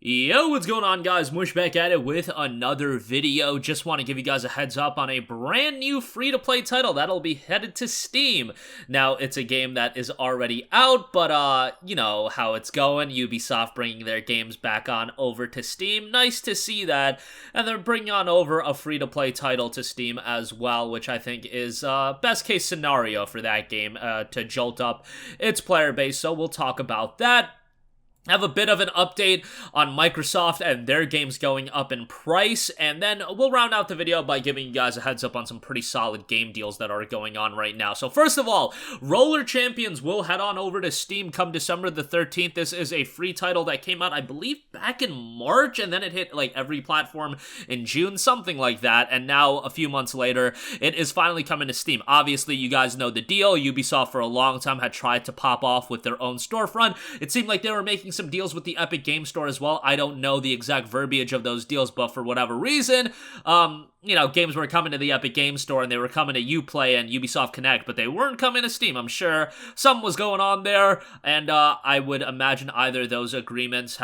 Yo, what's going on, guys? Mush back at it with another video. Just want to give you guys a heads up on a brand new free-to-play title that'll be headed to Steam. Now, it's a game that is already out, but you know how it's going. Ubisoft bringing their games back on over to Steam. Nice to see that. And they're bringing on over a free-to-play title to Steam as well, which I think is best-case scenario for that game to jolt up its player base. So we'll talk about that. Have a bit of an update on Microsoft and their games going up in price, and then we'll round out the video by giving you guys a heads up on some pretty solid game deals that are going on right now. So first of all, Roller Champions will head on over to Steam come December the 13th. This is a free title that came out, I believe, back in March, and then it hit like every platform in June, something like that, and now a few months later, it is finally coming to Steam. Obviously, you guys know the deal. Ubisoft for a long time had tried to pop off with their own storefront. It seemed like they were making some deals with the Epic Game Store as well. I don't know the exact verbiage of those deals, but for whatever reason, you know, games were coming to the Epic Game Store and they were coming to Uplay and Ubisoft Connect, but they weren't coming to Steam. I'm sure something was going on there, and I would imagine either those agreements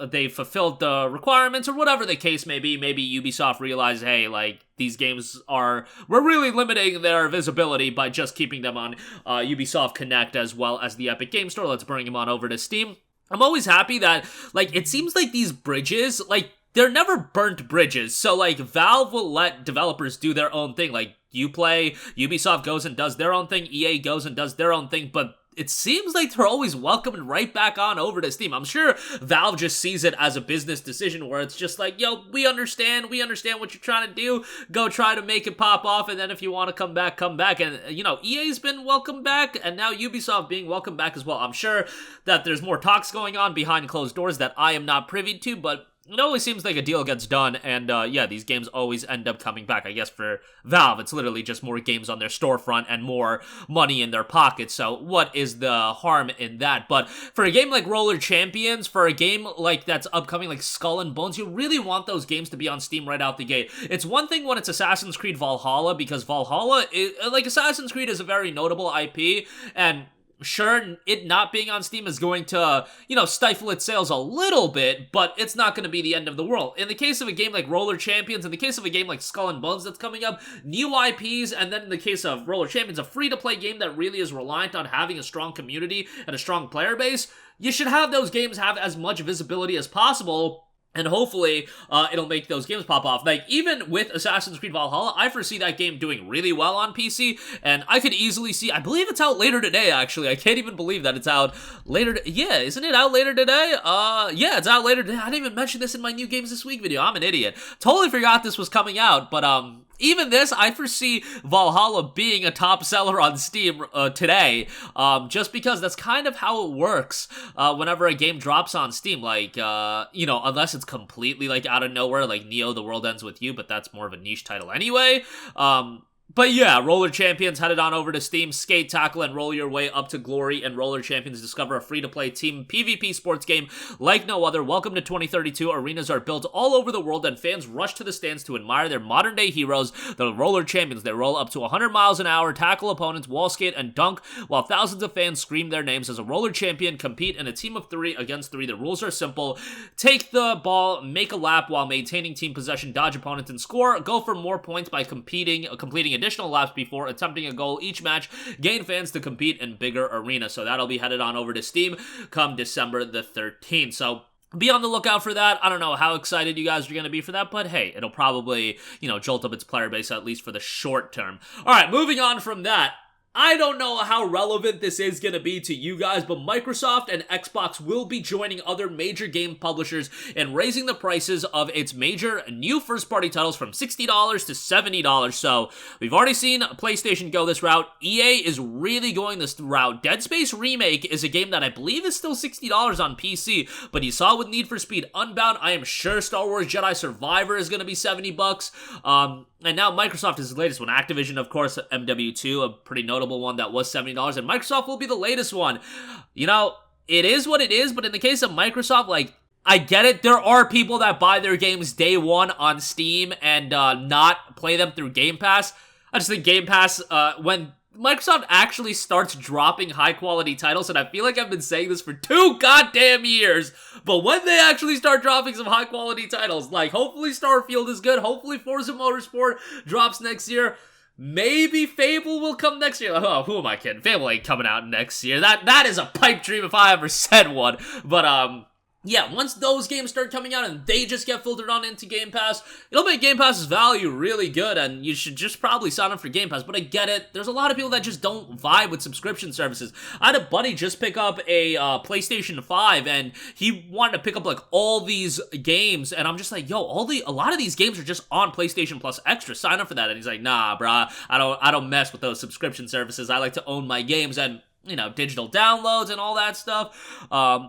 they fulfilled the requirements or whatever the case may be. Maybe Ubisoft realized, hey, like, these games we're really limiting their visibility by just keeping them on Ubisoft Connect as well as the Epic Game Store. Let's bring them on over to Steam. I'm always happy that, like, it seems like these bridges, like, they're never burnt bridges. So, like, Valve will let developers do their own thing. Like, Ubisoft goes and does their own thing, EA goes and does their own thing, but it seems like they're always welcoming right back on over to Steam. I'm sure Valve just sees it as a business decision where it's just like, yo, we understand what you're trying to do. Go try to make it pop off, and then if you want to come back, come back. And, you know, EA's been welcomed back, and now Ubisoft being welcomed back as well. I'm sure that there's more talks going on behind closed doors that I am not privy to, but it always seems like a deal gets done, and yeah, these games always end up coming back. I guess for Valve, it's literally just more games on their storefront and more money in their pockets, so what is the harm in that? But for a game like Roller Champions, for a game like that's upcoming like Skull and Bones, you really want those games to be on Steam right out the gate. It's one thing when it's Assassin's Creed Valhalla, because Valhalla, like Assassin's Creed is a very notable IP, and sure, it not being on Steam is going to, you know, stifle its sales a little bit, but it's not going to be the end of the world. In the case of a game like Roller Champions, in the case of a game like Skull and Bones that's coming up, new IPs, and then in the case of Roller Champions, a free-to-play game that really is reliant on having a strong community and a strong player base, you should have those games have as much visibility as possible. And hopefully, it'll make those games pop off. Like, even with Assassin's Creed Valhalla, I foresee that game doing really well on PC, and I could easily see, I believe it's out later today, actually. I can't even believe that it's out later, yeah, isn't it out later today? Yeah, it's out later today. I didn't even mention this in my New Games This Week video. I'm an idiot. Totally forgot this was coming out, but, even this, I foresee Valhalla being a top seller on Steam today, just because that's kind of how it works whenever a game drops on Steam. Like, you know, unless it's completely, like, out of nowhere, like Neo, The World Ends With You, but that's more of a niche title anyway. But yeah, Roller Champions headed on over to Steam. Skate, tackle, and roll your way up to glory. And Roller Champions discover a free-to-play team PvP sports game like no other. Welcome to 2032. Arenas are built all over the world, and fans rush to the stands to admire their modern-day heroes, the Roller Champions. They roll up to 100 miles an hour, tackle opponents, wall skate, and dunk, while thousands of fans scream their names. As a Roller Champion, compete in a team of 3 against 3. The rules are simple. Take the ball, make a lap while maintaining team possession, dodge opponents, and score. Go for more points by completing additional laps before attempting a goal each match. Gain fans to compete in bigger arenas. So that'll be headed on over to Steam come December the 13th. So be on the lookout for that. I don't know how excited you guys are going to be for that, but hey, it'll probably, you know, jolt up its player base at least for the short term. All right, moving on from that. I don't know how relevant this is going to be to you guys, but Microsoft and Xbox will be joining other major game publishers and raising the prices of its major new first-party titles from $60 to $70. So, we've already seen PlayStation go this route. EA is really going this route. Dead Space Remake is a game that I believe is still $60 on PC, but you saw with Need for Speed Unbound, I am sure Star Wars Jedi Survivor is going to be $70. And now Microsoft is the latest one. Activision, of course, MW2, a pretty notable one that was $70, and Microsoft will be the latest one. You know, it is what it is, but in the case of Microsoft, like, I get it. There are people that buy their games day one on Steam and not play them through Game Pass. I just think Game Pass, when Microsoft actually starts dropping high-quality titles, and I feel like I've been saying this for 2 goddamn years, but when they actually start dropping some high-quality titles, like, hopefully Starfield is good, hopefully Forza Motorsport drops next year, maybe Fable will come next year. Oh, who am I kidding? Fable ain't coming out next year. That is a pipe dream if I ever said one, but, yeah, once those games start coming out and they just get filtered on into Game Pass, it'll make Game Pass's value really good, and you should just probably sign up for Game Pass. But I get it. There's a lot of people that just don't vibe with subscription services. I had a buddy just pick up a PlayStation 5, and he wanted to pick up, like, all these games, and I'm just like, yo, a lot of these games are just on PlayStation Plus Extra. Sign up for that. And he's like, nah, bruh, I don't mess with those subscription services. I like to own my games, and you know, digital downloads and all that stuff.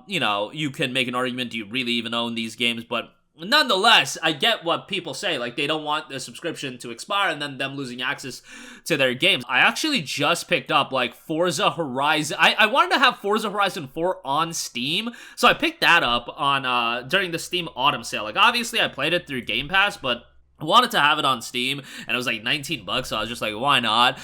You know, you can make an argument, do you really even own these games? But nonetheless, I get what people say. Like, they don't want the subscription to expire and then them losing access to their games. I actually just picked up, like, Forza Horizon. I wanted to have Forza Horizon 4 on Steam, so I picked that up on during the Steam Autumn sale. Like, obviously, I played it through Game Pass, but I wanted to have it on Steam, and it was like $19, so I was just like, why not?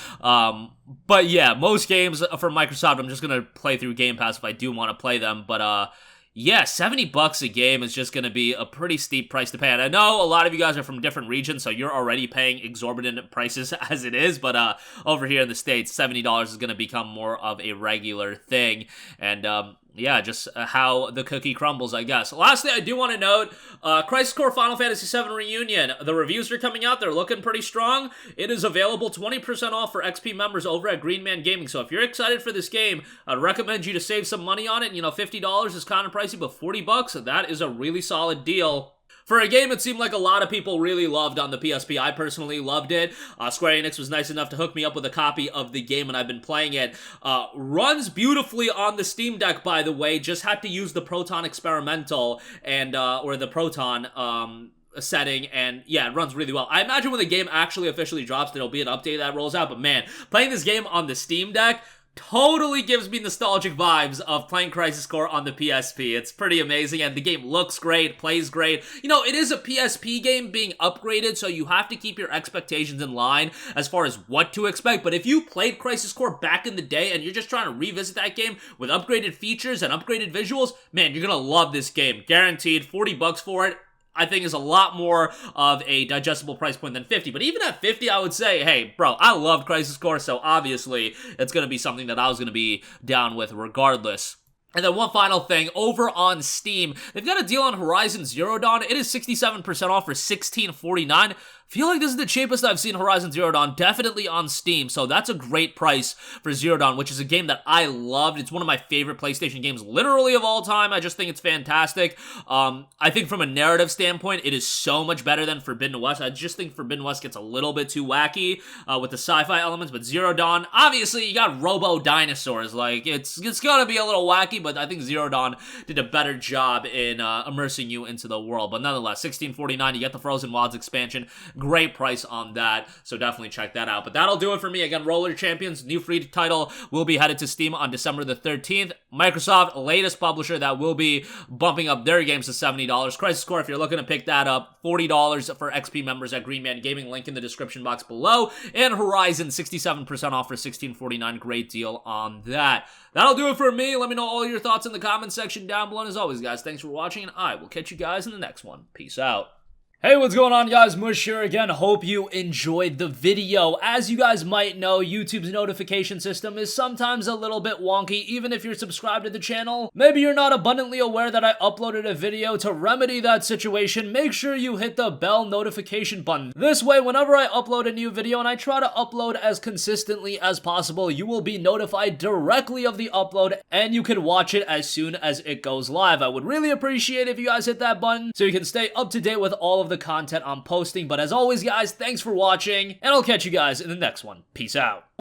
But yeah, most games from Microsoft, I'm just gonna play through Game Pass if I do want to play them, but yeah, $70 a game is just gonna be a pretty steep price to pay, and I know a lot of you guys are from different regions, so you're already paying exorbitant prices as it is, but over here in the States, $70 is gonna become more of a regular thing, and yeah, just how the cookie crumbles, I guess. Lastly, I do want to note, Crisis Core Final Fantasy VII Reunion. The reviews are coming out. They're looking pretty strong. It is available 20% off for XP members over at Green Man Gaming. So if you're excited for this game, I'd recommend you to save some money on it. You know, $50 is kind of pricey, but $40, that is a really solid deal. For a game it seemed like a lot of people really loved on the PSP. I personally loved it. Square Enix was nice enough to hook me up with a copy of the game, and I've been playing it. Runs beautifully on the Steam Deck, by the way. Just had to use the Proton Experimental and or the Proton setting, and yeah, it runs really well. I imagine when the game actually officially drops, there'll be an update that rolls out, but man, playing this game on the Steam Deck totally gives me nostalgic vibes of playing Crisis Core on the PSP. It's pretty amazing, and the game looks great, plays great. You know, it is a PSP game being upgraded, so you have to keep your expectations in line as far as what to expect, but if you played Crisis Core back in the day and you're just trying to revisit that game with upgraded features and upgraded visuals, man, you're gonna love this game. Guaranteed. $40 for it, I think, is a lot more of a digestible price point than 50. But even at 50, I would say, hey, bro, I loved Crisis Core, so obviously it's going to be something that I was going to be down with regardless. And then one final thing, over on Steam, they've got a deal on Horizon Zero Dawn. It is 67% off for $16.49. Feel like this is the cheapest I've seen Horizon Zero Dawn, definitely on Steam, so that's a great price for Zero Dawn, which is a game that I loved. It's one of my favorite PlayStation games literally of all time. I just think it's fantastic. I think from a narrative standpoint, it is so much better than Forbidden West. I just think Forbidden West gets a little bit too wacky with the sci-fi elements, but Zero Dawn, obviously you got robo-dinosaurs. Like, it's gonna be a little wacky, but I think Zero Dawn did a better job in immersing you into the world. But nonetheless, $16.49, you get the Frozen Wilds expansion. Great price on that, so definitely check that out. But that'll do it for me. Again, Roller Champions, new free title, will be headed to Steam on December the 13th. Microsoft, latest publisher that will be bumping up their games to $70. Crisis Core, if you're looking to pick that up, $40 for XP members at Green Man Gaming, link in the description box below. And Horizon, 67% off for $16.49. Great deal on that. That'll do it for me. Let me know all your thoughts in the comment section down below. And as always, guys, thanks for watching, and I will catch you guys in the next one. Peace out. Hey, what's going on, guys? Mush here again. Hope you enjoyed the video. As you guys might know, YouTube's notification system is sometimes a little bit wonky, even if you're subscribed to the channel. Maybe you're not abundantly aware that I uploaded a video. To remedy that situation, make sure you hit the bell notification button. This way, whenever I upload a new video, and I try to upload as consistently as possible, you will be notified directly of the upload, and you can watch it as soon as it goes live. I would really appreciate if you guys hit that button so you can stay up to date with all of the content I'm posting. But as always, guys, thanks for watching, and I'll catch you guys in the next one. Peace out.